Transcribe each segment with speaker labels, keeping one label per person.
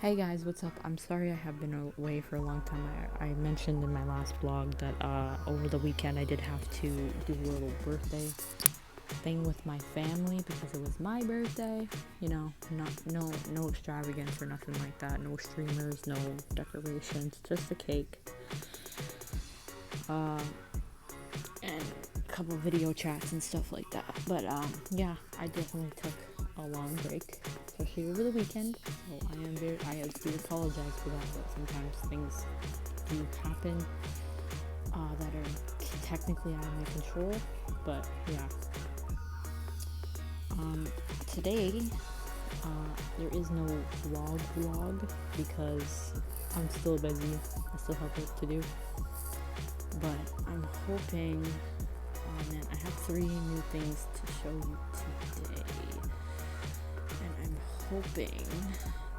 Speaker 1: Hey guys, what's up? I'm sorry I have been away for a long time. I mentioned in my last vlog that over the weekend I did have to do a little birthday thing with my family because it was my birthday. You know, no extravagance or nothing like that. No streamers, no decorations, just a cake. And a couple video chats and stuff like that. But yeah, I definitely took a long break, especially over the weekend. So I do apologize for that, but sometimes things do happen that are technically out of my control. But yeah, today there is no vlog because I'm still busy. I still have work to do. But I'm hoping, oh man, I have 3 new things to show you today. And I'm hoping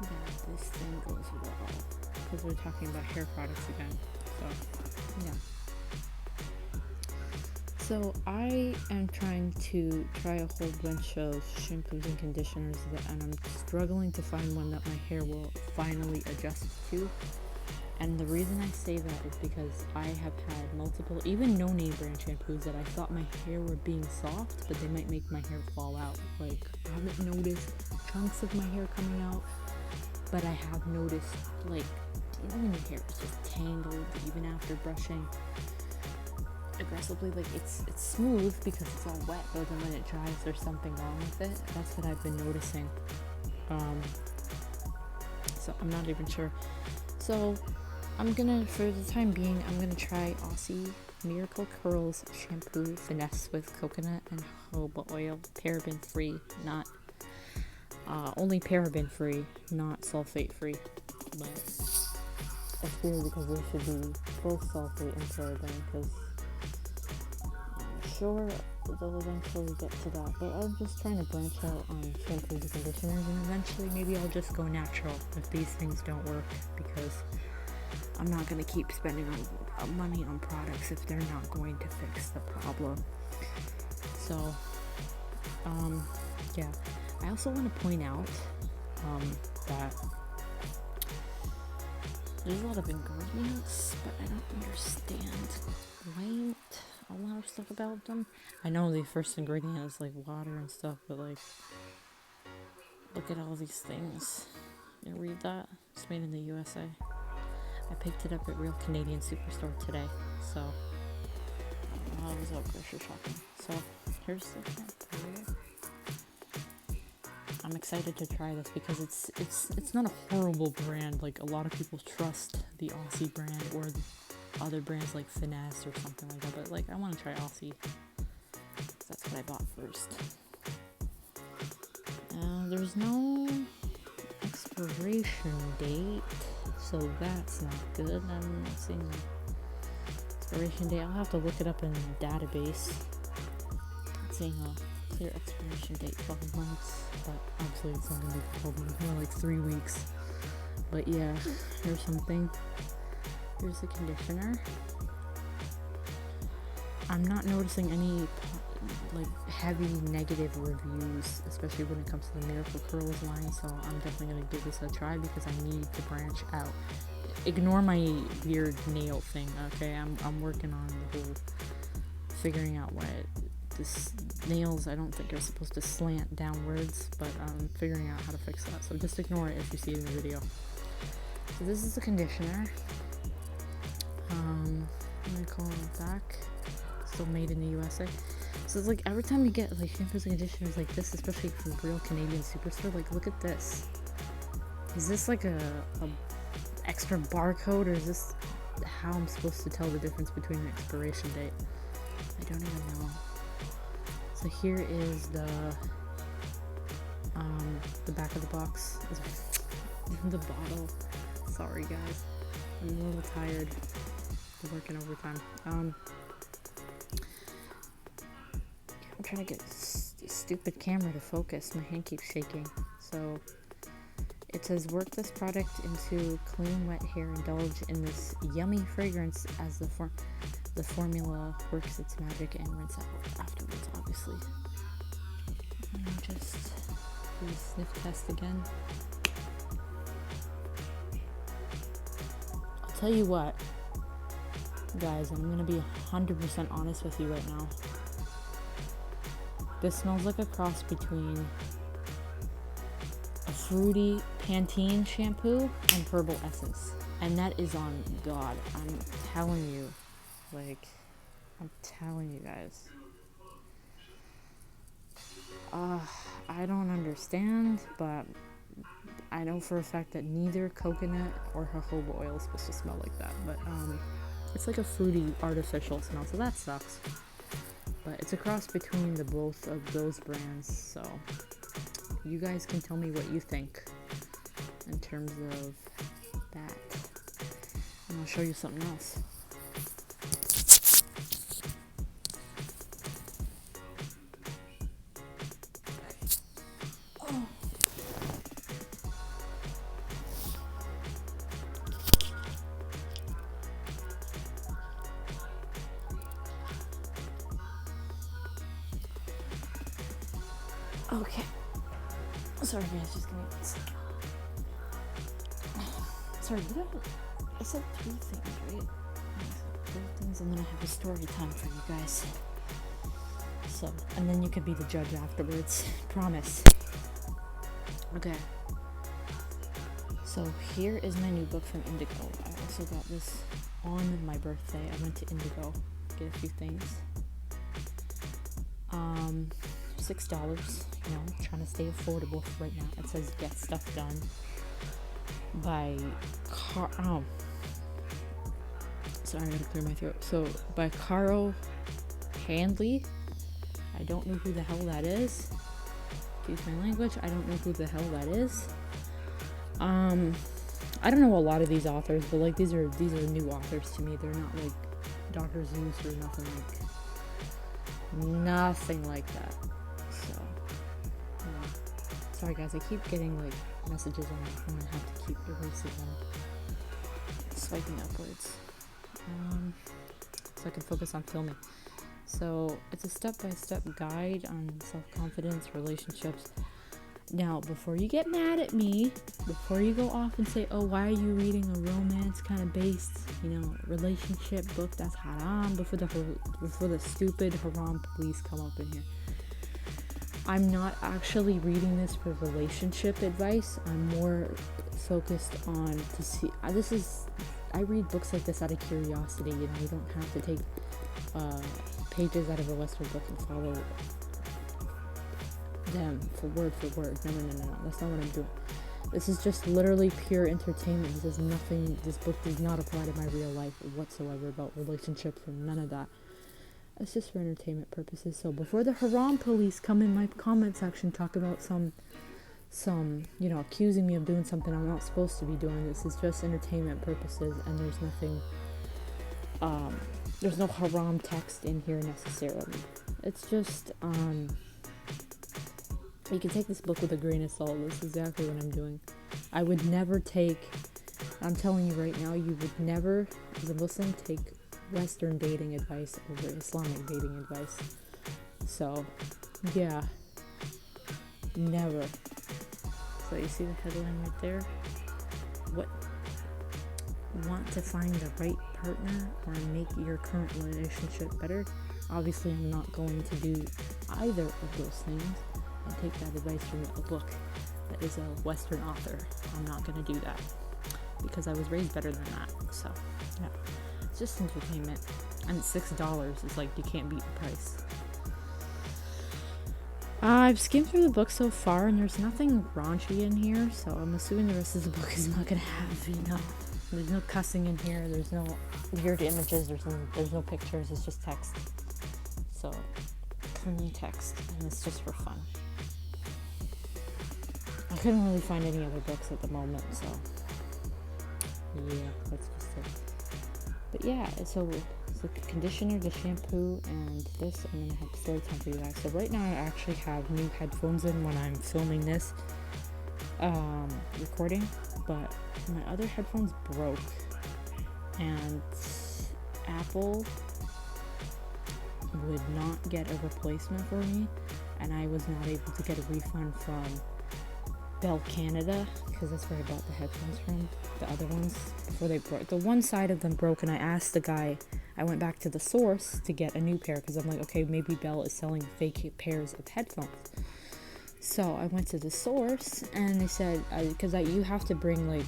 Speaker 1: that this thing goes well. Because we're talking about hair products again. So, yeah. So I am trying to try a whole bunch of shampoos and conditioners and I'm struggling to find one that my hair will finally adjust to. And the reason I say that is because I have had multiple, even no-name brand shampoos that I thought my hair were being soft, but they might make my hair fall out. Like, I haven't noticed chunks of my hair coming out, but I have noticed, like, you know when your hair is just tangled, even after brushing aggressively, like, it's smooth because it's all wet, but then when it dries, there's something wrong with it. That's what I've been noticing. So I'm not even sure. So I'm gonna, for the time being, I'm gonna try Aussie Miracle Curls shampoo finesse with coconut and jojoba oil, paraben free, not only paraben free, not sulfate free. But it's weird because there should be both sulfate and paraben because I'm sure they'll eventually get to that. But I'm just trying to branch out on shampoos and conditioners, and eventually maybe I'll just go natural if these things don't work, because I'm not going to keep spending money on products if they're not going to fix the problem. So, yeah. I also want to point out that there's a lot of ingredients, but I don't understand a lot of stuff about them. I know the first ingredient is like water and stuff, but like, look at all these things. You read that? It's made in the USA. I picked it up at Real Canadian Superstore today, so I was out grocery shopping. So here's the shampoo. I'm excited to try this because it's not a horrible brand. Like, a lot of people trust the Aussie brand or the other brands like Finesse or something like that. But like, I want to try Aussie. That's what I bought first. There's no expiration date, so that's not good. I'm not seeing the expiration date. I'll have to look it up in the database. It's saying a clear expiration date 12 months, but obviously it's not going to be 12 months, more like 3 weeks. But yeah, here's something. Here's the conditioner. I'm not noticing any like heavy negative reviews, especially when it comes to the Miracle Curls line, so I'm definitely going to give this a try because I need to branch out. Ignore my weird nail thing, okay? I'm working on the whole figuring out why this nails, I don't think are supposed to slant downwards, but I'm figuring out how to fix that, so just ignore it if you see it in the video. So this is the conditioner. I'm gonna call it back. Still made in the USA. So it's like every time you get like shampoos and conditioners like this, especially from Real Canadian Superstore, like look at this. Is this like a extra barcode, or is this how I'm supposed to tell the difference between the expiration date? I don't even know. So here is the back of the box. The bottle. Sorry guys, I'm a little tired. I'm working overtime. I'm trying to get stupid camera to focus. My hand keeps shaking. So it says, work this product into clean wet hair. Indulge in this yummy fragrance as the formula works its magic, and rinse out afterwards, obviously. And just Please sniff test again. I'll tell you what, guys, I'm gonna be 100% honest with you right now. This smells like a cross between a fruity Pantene shampoo and herbal essence. And that is on God. I'm telling you. Like, I'm telling you guys. I don't understand, but I know for a fact that neither coconut or jojoba oil is supposed to smell like that. But it's like a fruity artificial smell, so that sucks. But it's a cross between the both of those brands, so you guys can tell me what you think in terms of that. And I'll show you something else. Okay. Sorry guys, just give me a second. Sorry, I said 3 things, right? I said 3 things, and then I have a story time for you guys. So, and then you can be the judge afterwards. Promise. Okay. So here is my new book from Indigo. I also got this on my birthday. I went to Indigo, get a few things. $6, trying to stay affordable right now. It says Get Stuff Done by sorry, I gotta clear my throat. So by Caro Handley. I don't know who the hell that is. Excuse my language. I don't know who the hell that is. I don't know a lot of these authors, but like these are new authors to me. They're not like Dr. Zeus or nothing like that. So sorry guys, I keep getting like messages on my phone. I have to keep erasing them, swiping upwards, so I can focus on filming. So it's a step-by-step guide on self-confidence, relationships. Now, before you get mad at me, before you go off and say, oh, why are you reading a romance kind of based, relationship book? That's haram. Before the stupid haram police come up in here. I'm not actually reading this for relationship advice. I'm more focused on to see. I read books like this out of curiosity. You don't have to take pages out of a Western book and follow them for word. No. That's not what I'm doing. This is just literally pure entertainment. This book does not apply to my real life whatsoever about relationships or none of that. It's just for entertainment purposes. So before the haram police come in my comment section, talk about some accusing me of doing something I'm not supposed to be doing. This is just entertainment purposes, and there's nothing, there's no haram text in here necessarily. It's just, you can take this book with a grain of salt. This is exactly what I'm doing. I would never I'm telling you right now, you would never, as a Muslim, take Western dating advice over Islamic dating advice. So, yeah. Never. So you see the headline right there? Want to find the right partner or make your current relationship better? Obviously, I'm not going to do either of those things and take that advice from a book that is a Western author. I'm not going to do that because I was raised better than that. So, yeah, it's just entertainment. And it's $6. It's like you can't beat the price. I've skimmed through the book so far, and there's nothing raunchy in here, so I'm assuming the rest of the book is not going to have, there's no cussing in here, there's no weird images, there's no pictures, it's just text. So, clean text, and it's just for fun. I couldn't really find any other books at the moment, so yeah, that's just it. But yeah, so the conditioner, the shampoo, and this, I'm going to have story time for you guys. So right now I actually have new headphones in when I'm filming this recording, but my other headphones broke, and Apple would not get a replacement for me, and I was not able to get a refund from Bell Canada, because that's where I bought the headphones from. The other ones, before they broke. The one side of them broke, and I asked the guy, I went back to the source to get a new pair, because I'm like, okay, maybe Bell is selling fake pairs of headphones. So I went to the source, and they said, because you have to bring, like,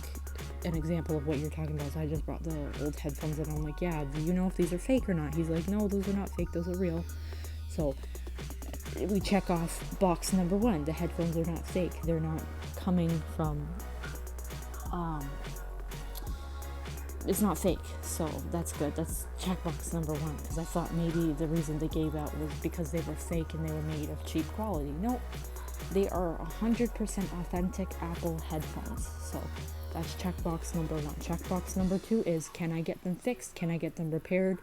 Speaker 1: an example of what you're talking about. So I just brought the old headphones, and I'm like, yeah, do you know if these are fake or not? He's like, no, those are not fake, those are real. So we check off box number 1. The headphones are not fake. They're not coming from, it's not fake. So that's good. That's checkbox number 1, because I thought maybe the reason they gave out was because they were fake and they were made of cheap quality. Nope. They are 100% authentic Apple headphones. So that's checkbox number 1. Checkbox number 2 is, can I get them fixed? Can I get them repaired?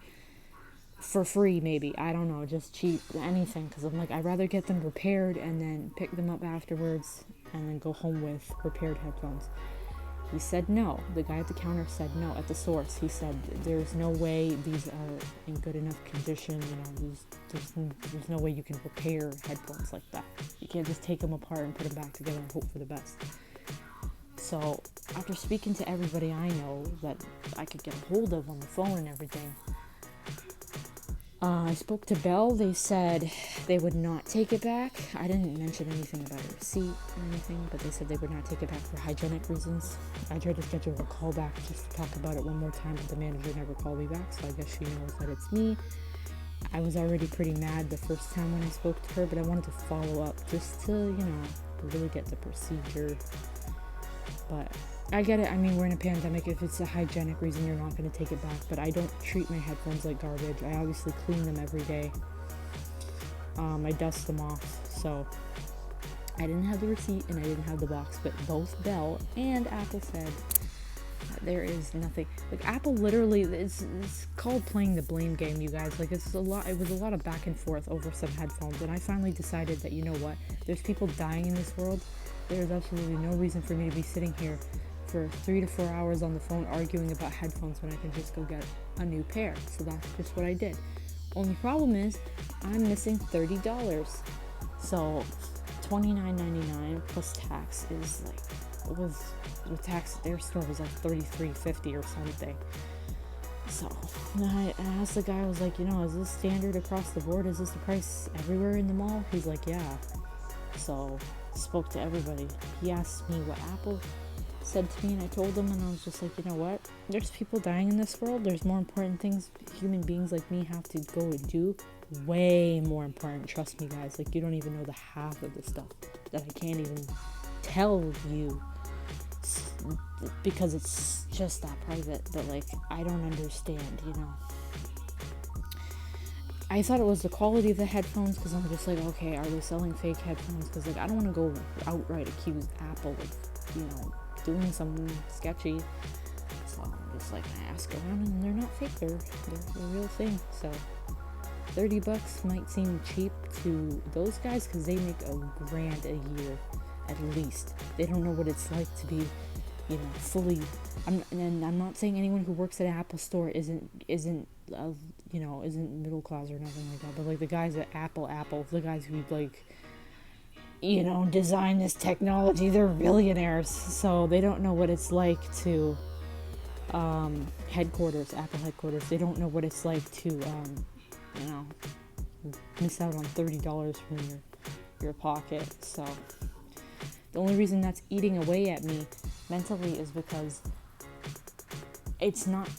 Speaker 1: For free, maybe. I don't know, just cheap, anything. Because I'm like, I'd rather get them repaired and then pick them up afterwards and then go home with repaired headphones. He said no. The guy at the counter said no. At the source, he said, there's no way these are in good enough condition. You know, there's no way you can repair headphones like that. You can't just take them apart and put them back together and hope for the best. So after speaking to everybody I know that I could get a hold of on the phone and everything, I spoke to Bell. They said they would not take it back. I didn't mention anything about a receipt or anything, but they said they would not take it back for hygienic reasons. I tried to schedule a call back just to talk about it one more time, but the manager never called me back, so I guess she knows that it's me. I was already pretty mad the first time when I spoke to her, but I wanted to follow up just to, you know, really get the procedure. But I get it. I mean, we're in a pandemic. If it's a hygienic reason, you're not going to take it back. But I don't treat my headphones like garbage. I obviously clean them every day. I dust them off. So I didn't have the receipt and I didn't have the box. But both Bell and Apple said there is nothing. Like, Apple literally, it's called playing the blame game, you guys. Like, it was a lot of back and forth over some headphones. And I finally decided that, you know what? There's people dying in this world. There's absolutely no reason for me to be sitting here for 3 to 4 hours on the phone arguing about headphones when I can just go get a new pair. So that's just what I did. Only problem is I'm missing $30. So $29.99 plus tax is like, with tax at their store was like $33.50 or something. So I asked the guy, I was like, you know, is this standard across the board? Is this the price everywhere in the mall? He's like, yeah. So spoke to everybody. He asked me what Apple said to me, and I told him, and I was just like, you know what? There's people dying in this world. There's more important things human beings like me have to go and do. Way more important. Trust me, guys. Like, you don't even know the half of the stuff that I can't even tell you because it's just that private. But, like, I don't understand, you know. I thought it was the quality of the headphones, because I'm just like, okay, are they selling fake headphones? Because, like, I don't want to go outright accuse Apple of, you know, doing something sketchy. So I'm just like, I ask around, and they're not fake. They're a real thing. So $30 might seem cheap to those guys because they make $1,000 a year at least. They don't know what it's like to be, you know, fully. I'm not saying anyone who works at an Apple store isn't middle class or nothing like that. But like the guys at Apple, the guys who like, you know, design this technology, they're billionaires, so they don't know what it's like to Apple headquarters. They don't know what it's like to you know, miss out on $30 from your pocket. So the only reason that's eating away at me mentally is because it's not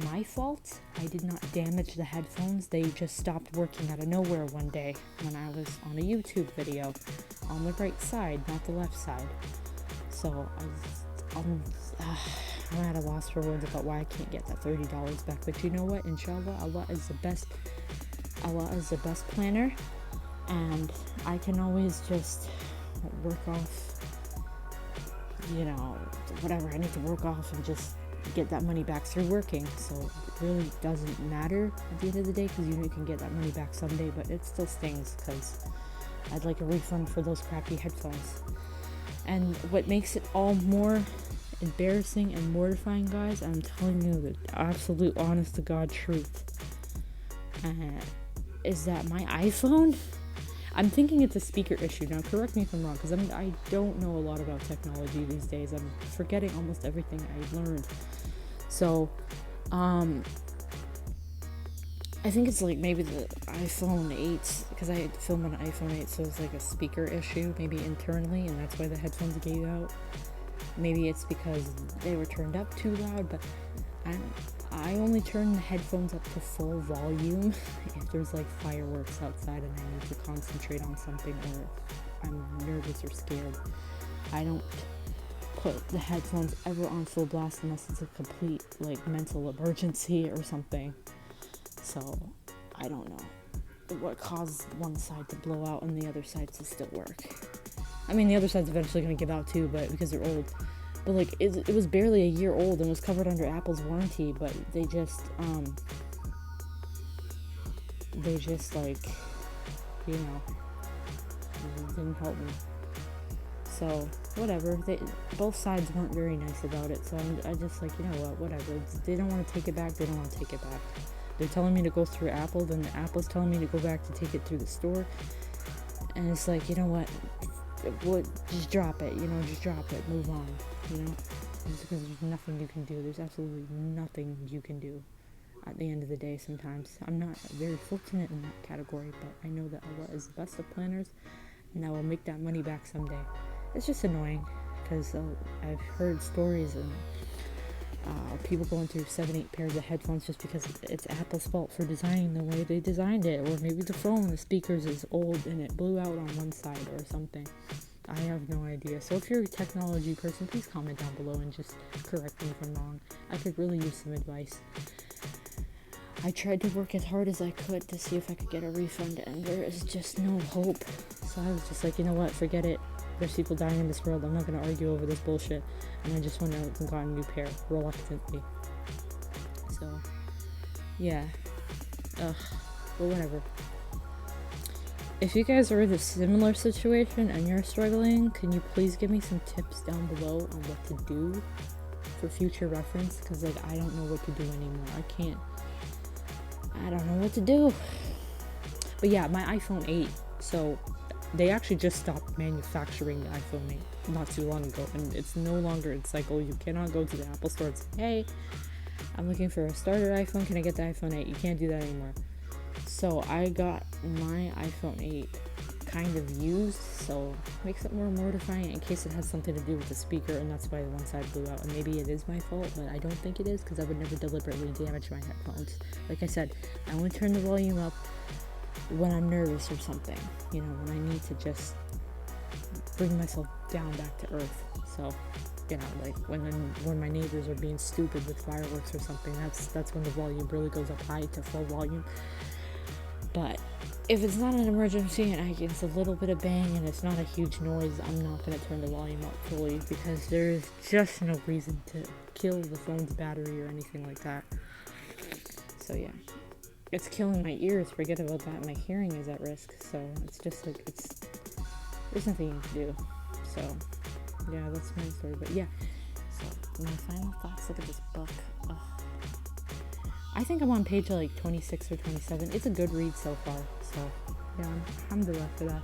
Speaker 1: my fault. I did not damage the headphones. They just stopped working out of nowhere one day when I was on a YouTube video on the right side, not the left side. So I'm at a loss for words about why I can't get that $30 back. But you know what? Inshallah, Allah is the best planner, and I can always just work off, you know, whatever I need to work off and just get that money back through working. So it really doesn't matter at the end of the day, because you can get that money back someday, but it still stings because I'd like a refund for those crappy headphones. And what makes it all more embarrassing and mortifying, guys, I'm telling you the absolute honest to God truth, is that my iPhone, I'm thinking it's a speaker issue. Now, correct me if I'm wrong, because I don't know a lot about technology these days. I'm forgetting almost everything I learned. So, I think it's like maybe the iPhone 8, because I film on an iPhone 8, so it's like a speaker issue, maybe internally, and that's why the headphones gave out. Maybe it's because they were turned up too loud, but I only turn the headphones up to full volume if there's like fireworks outside and I need to concentrate on something, or if I'm nervous or scared. I don't put the headphones ever on full blast unless it's a complete like mental emergency or something. So I don't know what caused one side to blow out and the other side to still work. I mean, the other side's eventually going to give out too, but because they're old. But like, it was barely a year old and was covered under Apple's warranty, but they just like, you know, didn't help me. So whatever. Both sides weren't very nice about it. So I just like, you know what, whatever. They don't want to take it back. They don't want to take it back. They're telling me to go through Apple, then the Apple's telling me to go back to take it through the store. And it's like, you know what, just drop it, just drop it, move on, Just because there's nothing you can do. There's absolutely nothing you can do at the end of the day sometimes. I'm not very fortunate in that category, but I know that Allah is the best of planners, and I will make that money back someday. It's just annoying, because I've heard stories and people going through 7-8 pairs of headphones just because it's Apple's fault for designing the way they designed it, or maybe the speakers is old and it blew out on one side or something. I have no idea. So if you're a technology person, please comment down below and just correct me if I'm wrong. I could really use some advice. I tried to work as hard as I could to see if I could get a refund, and there is just no hope. So I was just like, you know what, forget it. There's people dying in this world. I'm not going to argue over this bullshit. And I just went out and got a new pair, reluctantly. So, yeah. But whatever. If you guys are in a similar situation and you're struggling, can you please give me some tips down below on what to do for future reference? Because, like, I don't know what to do anymore. I don't know what to do. But yeah, my iPhone 8. So they actually just stopped manufacturing the iPhone 8 not too long ago, and it's no longer in cycle. You cannot go to the Apple store and say, hey, I'm looking for a starter iPhone, can I get the iPhone 8? You can't do that anymore. So I got my iPhone 8 kind of used, so it makes it more mortifying in case it has something to do with the speaker, and that's why one side blew out. And maybe it is my fault, but I don't think it is, because I would never deliberately damage my headphones. Like I said, I only turn the volume up when I'm nervous or something, when I need to just bring myself down back to earth. So, like when my neighbors are being stupid with fireworks or something, that's when the volume really goes up high to full volume. But if it's not an emergency and it's a little bit of bang and it's not a huge noise, I'm not going to turn the volume up fully, because there is just no reason to kill the phone's battery or anything like that. So yeah. It's killing my ears, forget about that, my hearing is at risk, so it's just like, there's nothing you can do. So, yeah, that's my story, but yeah, so my final thoughts, look at this book. Ugh. I think I'm on page like 26 or 27, it's a good read so far, so yeah, alhamdulillah for that.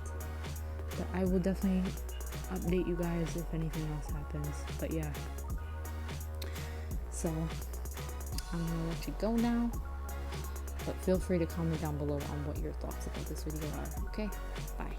Speaker 1: But I will definitely update you guys if anything else happens, but yeah. So, I'm gonna let you go now. But feel free to comment down below on what your thoughts about this video are. Okay? Bye.